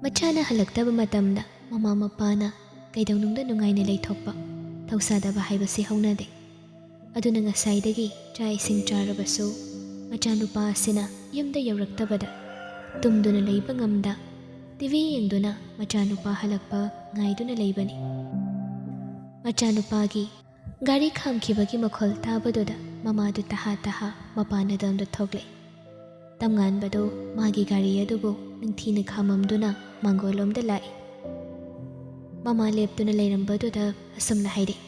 ꯃꯆꯥꯅ ꯍꯜꯂꯛꯇꯕ ꯃꯇꯝꯗ ꯃꯃꯥ ꯃꯄꯥꯅ ꯀꯩꯗꯧꯅꯨꯡꯗ ꯅꯨꯡꯉꯥꯏꯅ ꯂꯩꯊꯣꯛꯄ ꯊꯧꯁꯥꯗꯕ ꯍꯥꯏꯕꯁꯤ ꯍꯧꯅꯗꯦ꯫ ꯑꯗꯨꯅ ꯉꯁꯥꯏꯗꯒꯤ ꯆꯥꯛ ꯏꯁꯤꯡ ꯆꯥꯔꯕꯁꯨ ꯃꯆꯥꯅꯨꯄꯥ ꯑꯁꯤꯅ ꯌꯨꯝꯗ ꯌꯧꯔꯛꯇꯕꯗ ꯇꯨꯝꯗꯨꯅ ꯂꯩꯕ ꯉꯝꯗ ꯇꯤꯚꯤ ꯌꯦꯡꯗꯨꯅ ꯃꯆꯥꯅꯨꯄꯥ ꯍꯜꯂꯛꯄ ꯉꯥꯏꯗꯨꯅ ꯂꯩꯕꯅꯤ꯫ ꯃꯆꯥꯅꯨꯄꯥꯒꯤ ꯒꯥꯔꯤ ꯈꯥꯝꯈꯤꯕꯒꯤ ꯃꯈꯣꯜ ꯇꯥꯕꯗꯨꯗ ꯃꯃꯥꯗꯨ ꯇꯍꯥ ꯇꯍꯥ ꯃꯄꯥꯟꯗ ꯊꯣꯛꯂꯛꯏ꯫ ꯇꯝꯉꯥꯟꯕꯗꯨ ꯃꯥꯒꯤ ꯒꯥꯔꯤ ꯑꯗꯨꯕꯨ ꯅꯤꯡꯊꯤꯅ ꯈꯥꯝꯃꯝꯗꯨꯅ ꯃꯥꯡꯒꯣꯜꯂꯣꯝꯗ ꯂꯥꯛꯏ꯫ ꯃꯃꯥ ꯂꯦꯞꯇꯨꯅ ꯂꯩꯔꯝꯕꯗꯨꯗ ꯑꯁꯨꯝꯅ ꯍꯥꯏꯔꯛꯏ,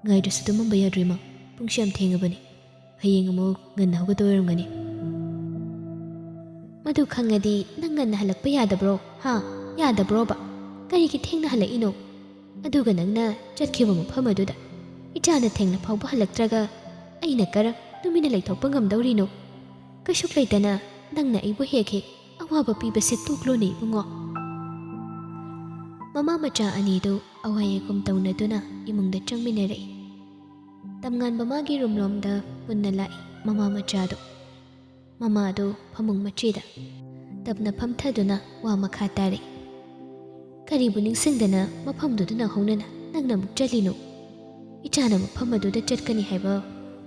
"ꯉꯥꯏꯗ꯭ꯔꯁꯨ ꯇꯨꯝꯃꯝꯕ ꯌꯥꯗ꯭ꯔꯤꯃ, ꯄꯨꯡꯁꯤ ꯌꯥꯝ ꯊꯦꯡꯉꯕꯅꯤ, ꯍꯌꯦꯡ ꯑꯃꯨꯛ ꯉꯟꯅ ꯍꯧꯒꯠꯇ ꯑꯣꯏꯔꯝꯒꯅꯤ." "ꯃꯗꯨ ꯈꯪꯉꯗꯤ ꯅꯪ ꯉꯟꯅ ꯍꯜꯂꯛꯄ ꯌꯥꯗꯕ꯭ꯔꯣ? ꯌꯥꯗꯕ꯭ꯔꯣꯕ? ꯀꯔꯤꯒꯤ ꯊꯦꯡꯅ ꯍꯜꯂꯛꯏꯅꯣ? ꯑꯗꯨꯒ ꯅꯪꯅ ꯆꯠꯈꯤꯕ ꯃꯐꯝ ꯑꯗꯨꯗ ꯏꯆꯥꯅ ꯊꯦꯡꯅ ꯐꯥꯎꯕ ꯍꯜꯂꯛꯇ꯭ꯔꯒ ꯑꯩꯅ ꯀꯔꯝ ꯇꯨꯃꯤꯟꯅ ꯂꯩꯊꯣꯛꯄ ꯉꯝꯗꯧꯔꯤꯅꯣ? ꯀꯩꯁꯨ ꯂꯩꯇꯅ ꯅꯪꯅ ꯑꯩꯕꯨ ꯍꯦꯛ ꯑꯋꯥꯕ ꯄꯤꯕꯁꯦ ꯇꯣꯛꯂꯣꯅꯦ ꯏꯕꯨꯡꯉꯣ." ꯃꯃꯥ ꯃꯆꯥ ꯑꯅꯤꯗꯨ ꯑꯋꯥ ꯌꯦꯛꯨꯝ ꯇꯧꯅꯗꯨꯅ ꯏꯃꯨꯡꯗ ꯆꯪꯃꯤꯟꯅꯔꯛꯏ꯫ ꯇꯝꯉꯥꯟꯕ ꯃꯥꯒꯤ ꯔꯨꯝꯂꯣꯝꯗ ꯄꯨꯟꯅ ꯂꯥꯛꯏ ꯃꯃꯥ ꯃꯆꯥꯗꯨ꯫ ꯃꯃꯥꯗꯨ ꯐꯃꯨꯡ ꯃꯆꯤꯗ ꯇꯞꯅ ꯐꯝꯊꯗꯨꯅ ꯋꯥ ꯃꯈꯥ ꯇꯥꯔꯛꯏ꯫ "ꯀꯔꯤꯕꯨ ꯅꯤꯡꯁꯤꯡꯗꯅ ꯃꯐꯝꯗꯨꯗ ꯅꯧꯍꯧꯅꯅ ꯅꯪꯅ ꯑꯃꯨꯛ ꯆꯠꯂꯤꯅꯣ? ꯏꯆꯥꯅ ꯃꯐꯝ ꯑꯗꯨꯗ ꯆꯠꯀꯅꯤ ꯍꯥꯏꯕ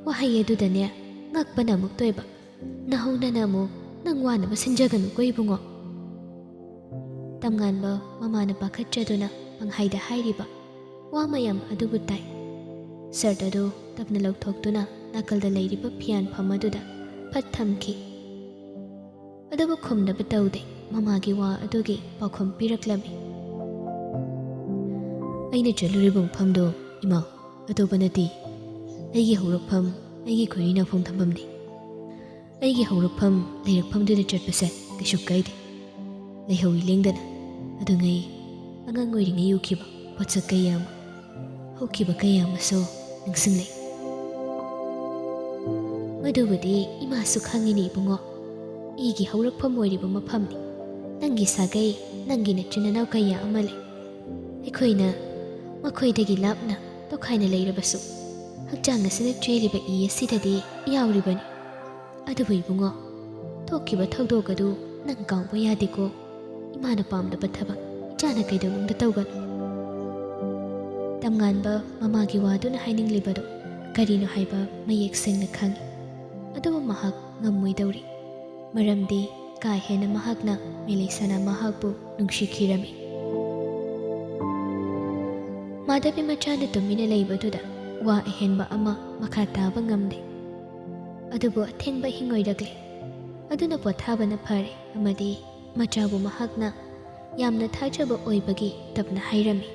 ꯋꯥꯍꯩ ꯑꯗꯨꯗꯅꯦ ꯉꯛꯄꯅ ꯑꯃꯨꯛ ꯇꯣꯏꯕ, ꯅꯍꯧꯅꯅ ꯑꯃꯨꯛ ꯅꯪ ꯋꯥꯅꯕ ꯁꯤꯟꯖꯒꯅꯨꯀꯣ ꯏꯕꯨꯡꯉꯣ." ꯇꯝꯉꯥꯟꯕ ꯃꯃꯥꯅ ꯄꯥꯈꯠꯆꯗꯨꯅ ꯄꯪꯍꯥꯏꯗ ꯍꯥꯏꯔꯤꯕ ꯋꯥ ꯃꯌꯥꯝ ꯑꯗꯨꯕꯨ ꯇꯥꯏ꯫ ꯁꯔꯠ ꯑꯗꯨ ꯇꯞꯅ ꯂꯧꯊꯣꯛꯇꯨꯅ ꯅꯥꯀꯜꯗ ꯂꯩꯔꯤꯕ ꯐꯤꯌꯥꯟꯐꯝ ꯑꯗꯨꯗ ꯐꯠ ꯊꯝꯈꯤ꯫ ꯑꯗꯨꯕꯨ ꯈꯨꯝꯅꯕ ꯇꯧꯗꯦ ꯃꯃꯥꯒꯤ ꯋꯥ ꯑꯗꯨꯒꯤ ꯄꯥꯎꯈꯨꯝ ꯄꯤꯔꯛꯂꯝꯃꯤ꯫ "ꯑꯩꯅ ꯆꯠꯂꯨꯔꯤꯕ ꯃꯐꯝꯗꯣ ꯏꯃꯥ ꯑꯇꯣꯞꯄ ꯅꯠꯇꯦ, ꯑꯩꯒꯤ ꯍꯧꯔꯛꯐꯝ, ꯑꯩꯒꯤ ꯈꯣꯏꯔꯤ ꯅꯥꯎꯐꯝ ꯊꯝꯐꯝꯅꯤ꯫ ꯑꯩꯒꯤ ꯍꯧꯔꯛꯐꯝ ꯂꯩꯔꯛꯐꯝꯗꯨꯗ ꯆꯠꯄꯁꯦ ꯀꯩꯁꯨ ꯀꯥꯏꯗꯦ, ꯂꯩꯍꯧꯏ ꯂꯦꯡꯗꯅ꯫ ꯑꯗꯨꯉꯩ ꯑꯉꯥꯡ ꯑꯣꯏꯔꯤꯉꯩ ꯎꯈꯤꯕ ꯄꯣꯠꯁꯛ ꯀꯌꯥ ꯑꯃ, ꯍꯧꯈꯤꯕ ꯀꯌꯥ ꯑꯃꯁꯨ ꯅꯤꯡꯁꯤꯡꯂꯛꯏ." "ꯃꯗꯨꯕꯨꯗꯤ ꯏꯃꯥꯁꯨ ꯈꯪꯉꯤꯅꯤ ꯏꯕꯨꯡꯉꯣ, ꯏꯒꯤ ꯍꯧꯔꯛꯐꯝ ꯑꯣꯏꯔꯤꯕ ꯃꯐꯝꯅꯤ꯫ ꯅꯪꯒꯤ ꯁꯥꯒꯩ, ꯅꯪꯒꯤ ꯅꯆꯤꯟ ꯅꯅꯥꯎ ꯀꯌꯥ ꯑꯃ ꯂꯩ꯫ ꯑꯩꯈꯣꯏꯅ ꯃꯈꯣꯏꯗꯒꯤ ꯂꯥꯞꯅ ꯇꯣꯈꯥꯏꯅ ꯂꯩꯔꯕꯁꯨ ꯍꯛꯆꯥꯡ ꯑꯁꯤꯗ ꯆꯦꯜꯂꯤꯕ ꯏ ꯑꯁꯤꯗꯗꯤ ꯌꯥꯎꯔꯤꯕꯅꯤ꯫ ꯑꯗꯨꯕꯨ ꯏꯕꯨꯡꯉꯣ, ꯊꯣꯛꯈꯤꯕ ꯊꯧꯗꯣꯛ ꯑꯗꯨ ꯅꯪ ꯀꯥꯎꯕ ꯌꯥꯗꯦꯀꯣ꯫ ꯏꯃꯥꯅ ꯄꯥꯝꯗꯕ ꯊꯕꯛ ꯏꯆꯥꯅ ꯀꯩꯗꯧꯅꯨꯡꯗ ꯇꯧꯒꯅꯨ." ꯇꯝꯉꯥꯟꯕ ꯃꯃꯥꯒꯤ ꯋꯥꯗꯨꯅ ꯍꯥꯏꯅꯤꯡꯂꯤꯕꯗꯨ ꯀꯔꯤꯅꯣ ꯍꯥꯏꯕ ꯃꯌꯦꯛ ꯁꯦꯡꯅ ꯈꯪꯏ꯫ ꯑꯗꯨꯕꯨ ꯃꯍꯥꯛ ꯉꯝꯃꯣꯏꯗꯧꯔꯤ, ꯃꯔꯝꯗꯤ ꯀꯥ ꯍꯦꯟꯅ ꯃꯍꯥꯛꯅ ꯃꯦꯂꯩꯁꯅꯥ ꯃꯍꯥꯛꯄꯨ ꯅꯨꯡꯁꯤꯈꯤꯔꯝꯃꯤ꯫ ꯃꯥꯙꯕꯤ ꯃꯆꯥꯅ ꯇꯨꯃꯤꯟꯅ ꯂꯩꯕꯗꯨꯗ ꯋꯥ ꯑꯍꯦꯟꯕ ꯑꯃ ꯃꯈꯥ ꯇꯥꯕ ꯉꯝꯗꯦ꯫ ꯑꯗꯨꯕꯨ ꯑꯊꯦꯡꯕ ꯑꯍꯤꯡ ꯑꯣꯏꯔꯛꯂꯦ꯫ ꯑꯗꯨꯅ ꯄꯣꯊꯥꯕꯅ ꯐꯔꯦ ꯑꯃꯗꯤ ꯃꯆꯥꯕꯨ ꯃꯍꯥꯛꯅ ꯌꯥꯝꯅ ꯊꯥꯖꯕ ꯑꯣꯏꯕꯒꯤ ꯇꯞꯅ ꯍꯥꯏꯔꯝꯃꯤ,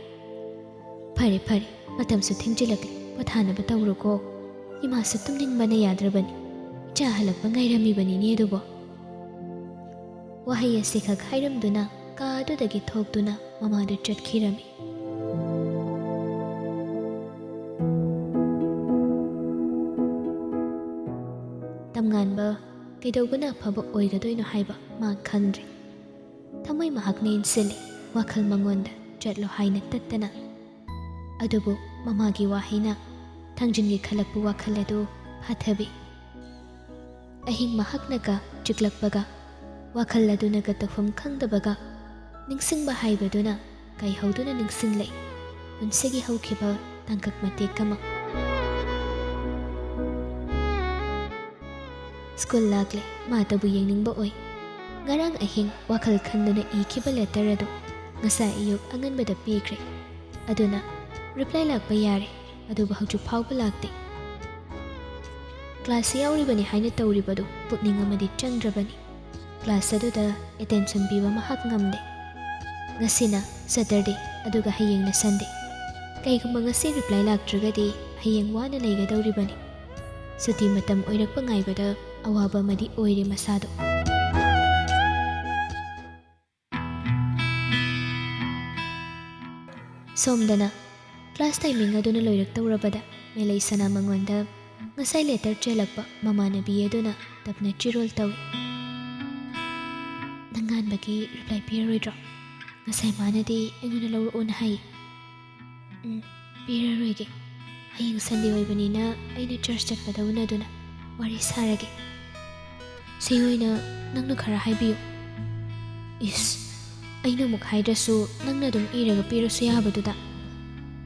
"ꯐꯔꯦ ꯐꯔꯦ, ꯃꯇꯝꯁꯨ ꯊꯦꯡꯖꯤꯜꯂꯛꯂꯦ, ꯄꯣꯊꯥꯅꯕ ꯇꯧꯔꯣꯀꯣ꯫ ꯏꯃꯥꯁꯨ ꯇꯨꯝꯅꯤꯡꯕꯅ ꯌꯥꯗ꯭ꯔꯕꯅꯤ, ꯏꯆꯥ ꯍꯜꯂꯛꯄ ꯉꯥꯏꯔꯝꯃꯤꯕꯅꯤꯅꯦ ꯑꯗꯨꯕꯨ." ꯋꯥꯍꯩ ꯑꯁꯤꯈꯛ ꯍꯥꯏꯔꯝꯗꯨꯅ ꯀꯥ ꯑꯗꯨꯗꯒꯤ ꯊꯣꯛꯇꯨꯅ ꯃꯃꯥꯗꯨ ꯆꯠꯈꯤꯔꯝꯃꯤ꯫ ꯇꯝꯉꯥꯟꯕ ꯀꯩꯗꯧꯕꯅ ꯑꯐꯕ ꯑꯣꯏꯒꯗꯣꯏꯅꯣ ꯍꯥꯏꯕ ꯃꯥ ꯈꯪꯗ꯭ꯔꯦ꯫ ꯊꯃꯣꯏ ꯃꯍꯥꯛꯅ ꯏꯟꯁꯤꯜꯂꯤ, ꯋꯥꯈꯜ ꯃꯉꯣꯟꯗ ꯆꯠꯂꯣ ꯍꯥꯏꯅ ꯇꯠꯇꯅ꯫ ꯑꯗꯨꯕꯨ ꯃꯃꯥꯒꯤ ꯋꯥꯍꯩꯅ ꯊꯥꯡꯖꯤꯟꯒꯤ ꯈꯜꯂꯛꯄ ꯋꯥꯈꯜ ꯑꯗꯨ ꯐꯥꯊꯕꯤ꯫ ꯑꯍꯤꯡ ꯃꯍꯥꯛꯅꯒ ꯆꯤꯛꯂꯛꯄꯒ, ꯋꯥꯈꯜ ꯑꯗꯨꯅꯒ ꯇꯧꯐꯝ ꯈꯪꯗꯕꯒ, ꯅꯤꯡꯁꯤꯡꯕ ꯍꯥꯏꯕꯗꯨꯅ ꯀꯥꯏꯍꯧꯗꯨꯅ ꯅꯤꯡꯁꯤꯡꯂꯛꯏ ꯄꯨꯟꯁꯤꯒꯤ ꯍꯧꯈꯤꯕ ꯇꯥꯡꯀꯛ ꯃꯇꯦꯛ ꯑꯃ꯫ ꯁ꯭ꯀꯨꯜ ꯂꯥꯛꯂꯦ, ꯃꯥꯇꯕꯨ ꯌꯦꯡꯅꯤꯡꯕ ꯑꯣꯏ꯫ ꯉꯔꯥꯡ ꯑꯍꯤꯡ ꯋꯥꯈꯜ ꯈꯟꯗꯨꯅ ꯏꯈꯤꯕ ꯂꯦꯇꯔ ꯑꯗꯨ ꯉꯁꯥꯏ ꯑꯌꯨꯛ ꯑꯉꯟꯕꯗ ꯄꯤꯈ꯭ꯔꯦ꯫ ꯑꯗꯨꯅ ꯔꯤꯄ꯭ꯂꯥꯏ ꯂꯥꯛꯄ ꯌꯥꯔꯦ, ꯑꯗꯨꯕꯨ ꯍꯧꯖꯤꯛ ꯐꯥꯎꯕ ꯂꯥꯛꯇꯦ꯫ ꯀ꯭ꯂꯥꯁ ꯌꯥꯎꯔꯤꯕꯅꯤ ꯍꯥꯏꯅ ꯇꯧꯔꯤꯕꯗꯨ ꯄꯨꯛꯅꯤꯡ ꯑꯃꯗꯤ ꯆꯪꯗ꯭ꯔꯕꯅꯤ꯫ ꯀ꯭ꯂꯥꯁ ꯑꯗꯨꯗ ꯑꯦꯇꯦꯟꯁꯟ ꯄꯤꯕ ꯃꯍꯥꯛ ꯉꯝꯗꯦ꯫ ꯉꯁꯤꯅ ꯁꯦꯇꯔꯗꯦ, ꯑꯗꯨꯒ ꯍꯌꯦꯡꯅ ꯁꯟꯗꯦ꯫ ꯀꯩꯒꯨꯝꯕ ꯉꯁꯤ ꯔꯤꯄ꯭ꯂꯥꯏ ꯂꯥꯛꯇ꯭ꯔꯒꯗꯤ ꯍꯌꯦꯡ ꯋꯥꯅ ꯂꯩꯒꯗꯧꯔꯤꯕꯅꯤ꯫ ꯁꯨꯇꯤ ꯃꯇꯝ ꯑꯣꯏꯔꯛꯄ ꯉꯥꯏꯕꯗ ꯑꯋꯥꯕ ꯑꯃꯗꯤ ꯑꯣꯏꯔꯦ ꯃꯁꯥꯗꯣ꯫ ꯁꯣꯝꯗꯅ ꯀ꯭ꯂꯥꯁ ꯇꯥꯏꯃꯤꯡ ꯑꯗꯨꯅ ꯂꯣꯏꯔꯛꯇꯧꯔꯕꯗ ꯃꯦꯂꯩꯁꯅꯥ ꯃꯉꯣꯟꯗ ꯉꯁꯥꯏ ꯂꯦꯇꯔ ꯆꯦꯜꯂꯛꯄ ꯃꯃꯥꯟꯅꯕꯤ ꯑꯗꯨꯅ ꯇꯞꯅ ꯆꯤꯔꯣꯜ ꯇꯧꯏ꯫ "ꯅꯪ ꯉꯥꯟꯕꯒꯤ ꯔꯤꯄ꯭ꯂꯥꯏ ꯄꯤꯔꯔꯣꯏꯗ꯭ꯔꯣ? ꯉꯁꯥꯏ ꯃꯥꯅꯗꯤ ꯑꯩꯉꯣꯟꯗ ꯂꯧꯔꯛꯑꯣꯅ ꯍꯥꯏꯌꯦ." "ꯄꯤꯔꯔꯣꯏꯒꯦ꯫ ꯍꯌꯦꯡ ꯁꯟꯗꯦ ꯑꯣꯏꯕꯅꯤꯅ ꯑꯩꯅ ꯆꯔꯆ ꯆꯠꯄꯗ ꯎꯅꯗꯨꯅ ꯋꯥꯔꯤ ꯁꯥꯔꯒꯦ꯫ ꯁꯤ ꯑꯣꯏꯅ ꯅꯪꯅ ꯈꯔ ꯍꯥꯏꯕꯤꯌꯨ." "ꯏꯁ, ꯑꯩꯅ ꯑꯃꯨꯛ ꯍꯥꯏꯗ꯭ꯔꯁꯨ ꯅꯪꯅ ꯑꯗꯨꯝ ꯏꯔꯒ ꯄꯤꯔꯁꯨ ꯌꯥꯕꯗꯨꯗ.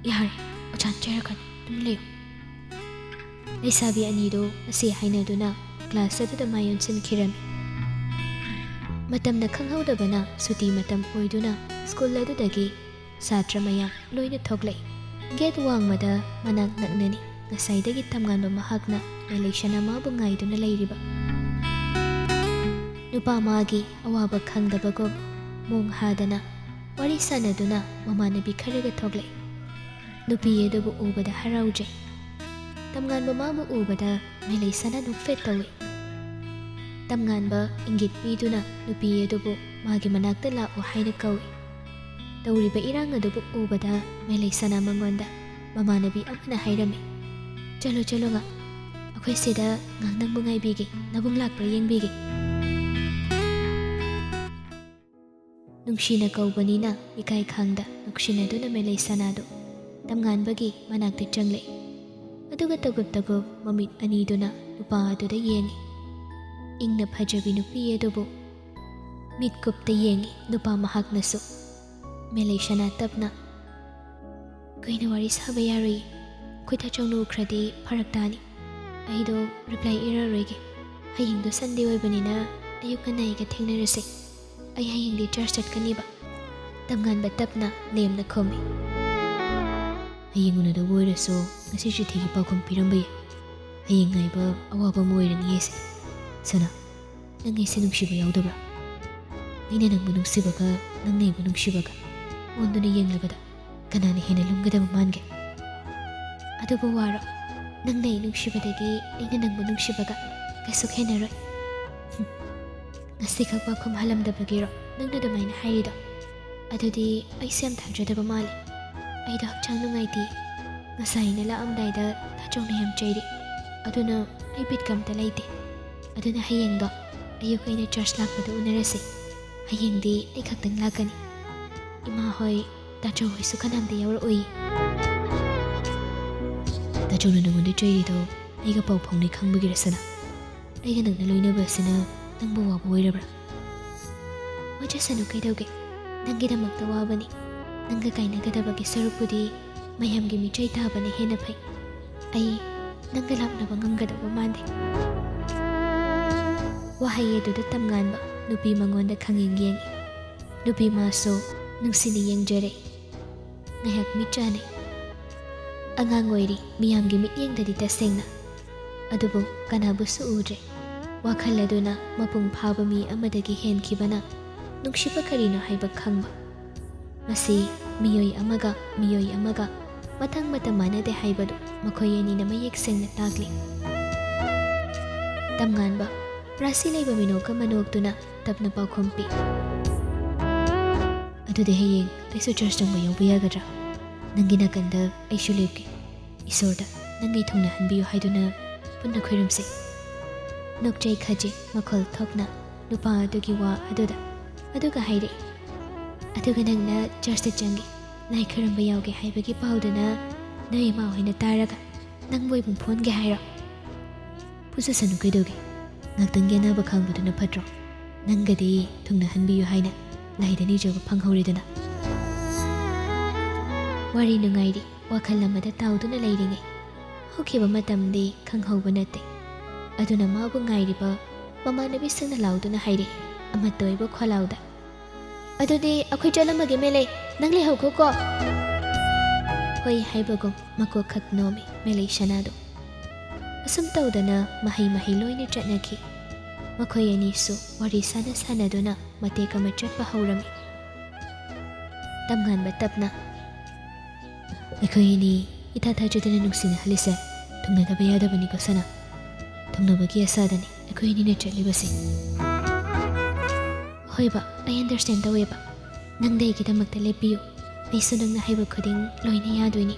ꯌꯥꯔꯦ, ꯑꯣꯖꯥꯅ ꯆꯩꯔꯛꯀꯅꯤ, ꯑꯗꯨꯝ ꯂꯩꯌꯨ. ꯂꯩꯁꯥꯕꯤ ꯑꯅꯤꯗꯨ ꯑꯁꯤ ꯍꯥꯏꯅꯗꯨꯅ ꯀ꯭ꯂꯥꯁ ꯑꯗꯨꯗ ꯃꯥꯏ ꯑꯣꯟꯁꯤꯟꯈꯤꯔꯝꯃꯤ. ꯃꯇꯝꯅ ꯈꯪꯍꯧꯗꯕꯅ ꯁꯨꯇꯤ ꯃꯇꯝ ꯑꯣꯏꯗꯨꯅ ꯁ꯭ꯀꯨꯜ ꯑꯗꯨꯗꯒꯤ ꯁꯥꯇ꯭ꯔ ꯃꯌꯥꯝ ꯂꯣꯏꯅ ꯊꯣꯛꯂꯛꯏ. ꯒꯦꯠ ꯋꯥꯡꯃꯗ ꯃꯅꯥꯛ ꯅꯛꯅꯅꯤ ꯉꯁꯥꯏꯗꯒꯤ ꯇꯝꯉꯥꯟꯕ ꯃꯍꯥꯛꯅ ꯃꯦꯂꯩꯁꯅꯥ ꯃꯥꯕꯨ ꯉꯥꯏꯗꯨꯅ ꯂꯩꯔꯤꯕ. ꯅꯨꯄꯥ ꯃꯥꯒꯤ ꯑꯋꯥꯕ ꯈꯪꯗꯕꯒꯨꯝ ꯃꯣꯡ ꯍꯥꯗꯅ ꯋꯥꯔꯤ ꯁꯥꯟꯅꯗꯨꯅ ꯃꯃꯥꯟꯅꯕꯤ ꯈꯔꯒ ꯊꯣꯛꯂꯛꯏ. ꯅꯨꯄꯤ ꯑꯗꯨꯕꯨ ꯎꯕꯗ ꯍꯔꯥꯎꯖꯩ. ꯇꯝꯉꯥꯟꯕ ꯃꯥꯕꯨ ꯎꯕꯗ ꯃꯦꯂꯩꯁꯅꯥ ꯅꯣꯛꯐꯦꯠ ꯇꯧꯏ. ꯇꯝꯉꯥꯟꯕ ꯏꯪꯒꯤꯠ ꯄꯤꯗꯨꯅ ꯅꯨꯄꯤ ꯑꯗꯨꯕꯨ ꯃꯥꯒꯤ ꯃꯅꯥꯛꯇ ꯂꯥꯛꯎ ꯍꯥꯏꯅ ꯀꯧꯏ. ꯇꯧꯔꯤꯕ ꯏꯔꯥꯡ ꯑꯗꯨꯕꯨ ꯎꯕꯗ ꯃꯦꯂꯩꯁꯅꯥ ꯃꯉꯣꯟꯗ ꯃꯃꯥꯟꯅꯕꯤ ꯑꯃꯅ ꯍꯥꯏꯔꯝꯃꯤ. ꯆꯠꯂꯣ ꯆꯠꯂꯣ ꯉꯥꯛ, ꯑꯩꯈꯣꯏ ꯁꯤꯗ ꯉꯥꯛ ꯅꯪꯕꯨ ꯉꯥꯏꯕꯤꯒꯦ, ꯅꯕꯨꯡ ꯂꯥꯛꯄ꯭ꯔꯥ ꯌꯦꯡꯕꯤꯒꯦ. ꯅꯨꯡꯁꯤꯅ ꯀꯧꯕꯅꯤꯅ ꯏꯀꯥꯏ ꯈꯥꯡꯗ ꯅꯨꯡꯁꯤꯅꯗꯨꯅ ꯃꯦꯂꯩꯁꯅꯥꯗꯨ ꯇꯝꯉꯥꯟꯕꯒꯤ ꯃꯅꯥꯛꯇ ꯆꯪꯂꯛꯏ. ꯑꯗꯨꯒ ꯇꯒꯨꯞ ꯇꯒꯨꯞ ꯃꯃꯤꯠ ꯑꯅꯤꯗꯨꯅ ꯅꯨꯄꯥ ꯑꯗꯨꯗ ꯌꯦꯡꯉꯤ. ꯏꯪꯅ ꯐꯖꯕꯤ ꯅꯨꯄꯤ ꯑꯗꯨꯕꯨ ꯃꯤꯠꯀꯨꯞꯇ ꯌꯦꯡꯉꯤ ꯅꯨꯄꯥ ꯃꯍꯥꯛꯅꯁꯨ. ꯃꯦꯂꯩꯁꯅꯥ ꯇꯞꯅ, ꯀꯨꯏꯅ ꯋꯥꯔꯤ ꯁꯥꯕ ꯌꯥꯔꯣꯏꯌꯦ, ꯑꯩꯈꯣꯏ ꯇꯥꯆꯧꯅ ꯎꯈ꯭ꯔꯗꯤ ꯐꯔꯛ ꯇꯥꯅꯤ. ꯑꯩꯗꯣ ꯔꯤꯄ꯭ꯂꯥꯏ ꯏꯔꯔꯣꯏꯒꯦ. ꯍꯌꯦꯡꯗꯣ ꯁꯟꯗꯦ ꯑꯣꯏꯕꯅꯤꯅ ꯑꯌꯨꯛ ꯉꯟꯅ ꯑꯩꯒ ꯊꯦꯡꯅꯔꯁꯦ. ꯑꯩ ꯍꯌꯦꯡꯗꯤ ꯆꯔꯆ ꯆꯠꯀꯅꯤꯕ. ꯇꯝꯉꯥꯟꯕ ꯇꯞꯅ ꯂꯦꯝꯅ ꯈꯨꯝꯃꯤ. ꯍꯌꯦꯡ ꯎꯅꯗꯕ ꯑꯣꯏꯔꯁꯨ ꯉꯁꯤ ꯆꯤꯊꯤꯒꯤ ꯄꯥꯎꯈꯨꯝ ꯄꯤꯔꯝꯕ ꯌꯥꯏ. ꯍꯌꯦꯡ ꯉꯥꯏꯕ ꯑꯋꯥꯕ ꯑꯃ ꯑꯣꯏꯔꯅꯤ ꯑꯩꯁꯦ. ꯁꯅꯥ, ꯅꯪ ꯑꯩꯁꯦ ꯅꯨꯡꯁꯤꯕ ꯌꯥꯎꯗꯕ꯭ꯔꯥ? ꯑꯩꯅ ꯅꯪꯕꯨ ꯅꯨꯡꯁꯤꯕꯒ ꯅꯪꯅ ꯑꯩꯕꯨ ꯅꯨꯡꯁꯤꯕꯒ ꯑꯣꯟꯗꯨꯅ ꯌꯦꯡꯂꯕꯗ ꯀꯅꯥꯅ ꯍꯦꯟꯅ ꯂꯨꯝꯒꯗꯕ ꯃꯥꯟꯒꯦ? ꯑꯗꯨꯕꯨ ꯋꯥꯔꯣ, ꯅꯪꯅ ꯑꯩ ꯅꯨꯡꯁꯤꯕꯗꯒꯤ ꯑꯩꯅ ꯅꯪꯕꯨ ꯅꯨꯡꯁꯤꯕꯒ ꯀꯩꯁꯨ ꯈꯦꯟꯅꯔꯣꯏ. ꯉꯁꯤꯈꯛ ꯄꯥꯎꯈꯨꯝ ꯍꯜꯂꯝꯗꯕꯒꯤꯔꯣ ꯅꯪꯅ ꯑꯗꯨꯃꯥꯏꯅ ꯍꯥꯏꯔꯤꯗꯣ? ꯑꯗꯨꯗꯤ ꯑꯩꯁꯦ ꯌꯥꯝ ꯊꯥꯖꯗꯕ ꯃꯥꯜꯂꯤ. ꯑꯩꯗꯣ ꯍꯛꯆꯥꯡ ꯅꯨꯡꯉꯥꯏꯇꯦ. ꯉꯁꯥꯏ ꯑꯩꯅ ꯂꯥꯛꯑꯝꯗꯥꯏꯗ ꯇꯥꯆꯧꯅ ꯌꯥꯝ ꯆꯩꯔꯤ. ꯑꯗꯨꯅ ꯑꯩ ꯕꯤꯠꯀ ꯑꯝꯇ ꯂꯩꯇꯦ. ꯑꯗꯨꯅ ꯍꯌꯦꯡꯗꯣ ꯑꯌꯨꯛ ꯑꯩꯅ ꯆꯔꯆ ꯂꯥꯛꯄꯗ ꯎꯅꯔꯁꯤ. ꯍꯌꯦꯡꯗꯤ ꯑꯩ ꯈꯛꯇꯪ ꯂꯥꯛꯀꯅꯤ. ꯏꯃꯥ ꯍꯣꯏ, ꯇꯥꯆꯧ ꯍꯣꯏꯁꯨ ꯀꯅꯥꯝꯇ ꯌꯥꯎꯔꯛꯑꯣꯏ. ꯇꯥꯆꯧꯅ ꯅꯉꯣꯟꯗ ꯆꯩꯔꯤꯗꯣ ꯑꯩꯒ ꯄꯥꯎ ꯐꯥꯎꯅꯩ ꯈꯪꯕꯒꯤꯔ ꯁꯅꯥ? ꯑꯩꯒ ꯅꯪꯅ ꯂꯣꯏꯅꯕ ꯑꯁꯤꯅ ꯅꯪꯕꯨ ꯋꯥꯕ ꯑꯣꯏꯔꯕ꯭ꯔꯥ? ꯋꯥꯖꯁꯅꯨ, ꯀꯩꯗꯧꯒꯦ? ꯅꯪꯒꯤꯗꯃꯛꯇ ꯋꯥꯕꯅꯤ. ꯅꯪꯒ ꯀꯥꯏꯅꯒꯗꯕꯒꯤ ꯁꯔꯨꯛꯄꯨꯗꯤ ꯃꯌꯥꯝꯒꯤ ꯃꯤꯆꯩ ꯇꯥꯕꯅ ꯍꯦꯟꯅ ꯐꯩ. ꯑꯩ ꯅꯪꯒ ꯂꯥꯞꯅꯕ ꯉꯝꯒꯗꯕ ꯃꯥꯟꯗꯦ. ꯋꯥꯍꯩ ꯑꯗꯨꯗ ꯇꯝꯉꯥꯟꯕ ꯅꯨꯄꯤ ꯃꯉꯣꯟꯗ ꯈꯪꯌꯦꯡ ꯌꯦꯡꯉꯤ. ꯅꯨꯄꯤ ꯃꯥꯁꯨ ꯅꯨꯡꯁꯤꯅ ꯌꯦꯡꯖꯔꯦ. ꯉꯥꯏꯍꯥꯛ ꯃꯤꯠ ꯆꯥꯅꯩ. ꯑꯉꯥꯡ ꯑꯣꯏꯔꯤ ꯃꯤꯌꯥꯝꯒꯤ ꯃꯤꯠꯌꯦꯡꯗꯗꯤ ꯇꯁꯦꯡꯅ, ꯑꯗꯨꯕꯨ ꯀꯅꯥꯕꯨꯁꯨ ꯎꯗ꯭ꯔꯦ. ꯋꯥꯈꯜ ꯑꯗꯨꯅ ꯃꯄꯨꯡ ꯐꯥꯕ ꯃꯤ ꯑꯃꯗꯒꯤ ꯍꯦꯟꯈꯤꯕꯅ ꯅꯨꯡꯁꯤꯕ ꯀꯔꯤꯅꯣ ꯍꯥꯏꯕ ꯈꯪꯕ. ꯃꯁꯤ ꯃꯤꯑꯣꯏ ꯑꯃꯒ ꯃꯊꯪ ꯃꯇꯝ ꯃꯥꯟꯅꯗꯦ ꯍꯥꯏꯕꯗꯨ ꯃꯈꯣꯏ ꯑꯅꯤꯅ ꯃꯌꯦꯛ ꯁꯦꯡꯅ ꯇꯥꯛꯂꯤ. ꯇꯝꯉꯥꯟꯕ ꯔꯥꯁꯤ ꯂꯩꯕ ꯃꯤꯅꯣꯛꯀ ꯃꯅꯣꯛꯇꯨꯅ ꯇꯞꯅ ꯄꯥꯎꯈꯨꯝ ꯄꯤ. ꯑꯗꯨꯗꯤ ꯍꯌꯦꯡ ꯑꯩꯁꯨ ꯆꯔꯆ ꯆꯪꯕ ꯌꯥꯎꯕ ꯌꯥꯒꯗ꯭ꯔꯥ? ꯅꯪꯒꯤ ꯅꯥꯀꯟꯗ ꯑꯩꯁꯨ ꯂꯦꯞꯀꯦ. ꯏꯁꯣꯔꯗ ꯅꯪꯒꯤ ꯊꯨꯡꯅꯍꯟꯕꯤꯌꯨ ꯍꯥꯏꯗꯨꯅ ꯄꯨꯟꯅ ꯈꯣꯏꯔꯝꯁꯤ. ꯅꯣꯛꯆꯩ ꯈꯖꯩ ꯃꯈꯣꯜ ꯊꯣꯛꯅ ꯅꯨꯄꯥ ꯑꯗꯨꯒꯤ ꯋꯥ ꯑꯗꯨꯗ. ꯑꯗꯨꯒ ꯍꯥꯏꯔꯛꯏ. ꯑꯗꯨꯒ ꯅꯪꯅ ꯆꯔꯆꯇ ꯆꯪꯒꯦ, ꯂꯥꯏ ꯈꯣꯏꯔꯝꯕ ꯌꯥꯎꯒꯦ ꯍꯥꯏꯕꯒꯤ ꯄꯥꯎꯗꯨꯅ ꯅꯣꯏ ꯏꯃꯥ ꯍꯣꯏꯅ ꯇꯥꯔꯒ ꯅꯪꯕꯨ ꯏꯕꯨꯡ ꯐꯣꯟꯒꯦ ꯍꯥꯏꯔꯣ? ꯄꯨꯖꯁꯅꯨ, ꯀꯩꯗꯧꯒꯦ? ꯉꯥꯛꯇꯪꯒꯤ ꯑꯅꯥꯕ ꯈꯥꯡꯕꯗꯨꯅ ꯐꯠꯇ꯭ꯔꯣ? ꯅꯪꯒꯗꯤ ꯊꯨꯡꯅꯍꯟꯕꯤꯌꯨ ꯍꯥꯏꯅ ꯂꯥꯏꯗ ꯅꯤꯖꯕ ꯐꯪꯍꯧꯔꯦꯗꯅ. ꯋꯥꯔꯤ ꯅꯨꯡꯉꯥꯏꯔꯤ ꯋꯥꯈꯜ ꯑꯃꯗ ꯇꯥꯎꯗꯨꯅ ꯂꯩꯔꯤꯉꯩ ꯍꯧꯈꯤꯕ ꯃꯇꯝꯗꯤ ꯈꯪꯍꯧꯕ ꯅꯠꯇꯦ. ꯑꯗꯨꯅ ꯃꯥꯕꯨ ꯉꯥꯏꯔꯤꯕ ꯃꯃꯥꯟꯅꯕꯤꯁꯤꯡꯅ ꯂꯥꯎꯗꯨꯅ ꯍꯥꯏꯔꯛꯏ ꯑꯃꯠꯇ ꯑꯣꯏꯕ ꯈꯣꯜꯂꯥꯎꯗ. ꯑꯗꯨꯗꯤ ꯑꯩꯈꯣꯏ ꯆꯠꯂꯝꯃꯒꯦ ꯃꯦꯂꯩ, ꯅꯪ ꯂꯩꯍꯧꯈꯣꯀꯣ. ꯍꯣꯏ ꯍꯥꯏꯕꯒꯨꯝ ꯃꯀꯣꯛ ꯈꯛ ꯅꯣꯝꯃꯤ ꯃꯦꯂꯩꯁꯅꯥꯗꯨ. ꯑꯁꯨꯝ ꯇꯧꯗꯅ ꯃꯍꯩ ꯂꯣꯏꯅ ꯆꯠꯅꯈꯤ. ꯃꯈꯣꯏ ꯑꯅꯤꯁꯨ ꯋꯥꯔꯤ ꯁꯥꯟꯅꯗꯨꯅ ꯃꯇꯦꯛ ꯑꯃ ꯆꯠꯄ ꯍꯧꯔꯝꯃꯤ. ꯇꯝꯉꯥꯟꯕ ꯇꯞꯅ, ꯑꯩꯈꯣꯏ ꯑꯅꯤ ꯏꯊꯥ ꯊꯥꯖꯗꯅ ꯅꯨꯡꯁꯤꯅꯍꯜꯂꯤꯁꯦ ꯊꯨꯡꯅꯗꯕ ꯌꯥꯗꯕꯅꯤꯀꯣ ꯁꯅꯥ. ꯊꯨꯡꯅꯕꯒꯤ ꯑꯁꯥꯗꯅꯤ ꯑꯩꯈꯣꯏ ꯑꯅꯤꯅ ꯆꯠꯂꯤꯕꯁꯦ. ꯍꯣꯏꯕ, ꯑꯩ ꯑꯟꯗꯔꯁꯇꯦꯟ ꯇꯧꯋꯦꯕ. ꯅꯪꯗ ꯑꯩꯒꯤꯗꯃꯛꯇ ꯂꯦꯞꯄꯤꯌꯨ. ꯑꯩꯁꯨ ꯅꯪꯅ ꯍꯥꯏꯕ ꯈꯨꯗꯤꯡ ꯂꯣꯏꯅ ꯌꯥꯗꯣꯏꯅꯤ.